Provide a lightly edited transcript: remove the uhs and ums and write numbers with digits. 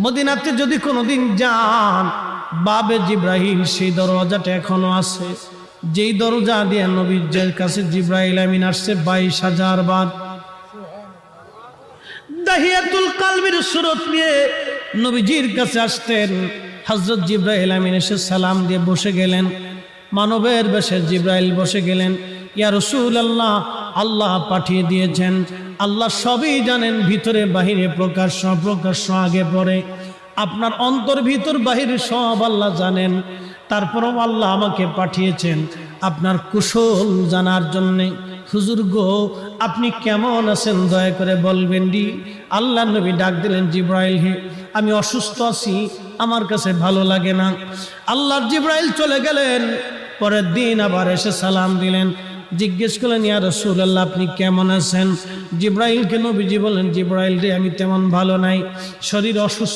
মদিনাতে যদি কোনোদিন যান, বাবে জিব্রাইল সেই দরজাটা এখনো আছে, যেই দরজা দিয়ে নবীর কাছে জিব্রাইল আমিন আসছে 22,000 বার। দাহিয়াতুল কালবির সুরত নিয়ে নবীজির কাছে আসতেন। হযরত জিব্রাইল আমিন এসে সালাম দিয়ে বসে গেলেন। মানবের বেশে জিব্রাইল বসে গেলেন। ইয়া রাসূলুল্লাহ, আল্লাহ পাঠিয়ে দিয়েছেন, আল্লাহ সবই জানেন, ভিতরে বাহিরে প্রকাশ্য অপ্রকাশ্য আগে পরে, আপনার অন্তর ভিতর বাহিরে সব আল্লাহ জানেন। তারপরও আল্লাহ আমাকে পাঠিয়েছেন আপনার কুশল জানার জন্যে। হুজুর গো, আপনি কেমন আছেন দয়া করে বলবেন নি। আল্লাহ নবী ডাক দিলেন, জিব্রাইল হে, আমি অসুস্থ আছি, আমার কাছে ভালো লাগে না। আল্লাহর জিব্রাইল চলে গেলেন। পরের দিন আবার এসে সালাম দিলেন, জিজ্ঞেস করলেন, ইয়া রাসূলুল্লাহ আপনি কেমন আছেন? জিব্রাইলকে নবীজি বলেন, জিব্রাইল রে, আমি তেমন ভালো নাই, শরীর অসুস্থ।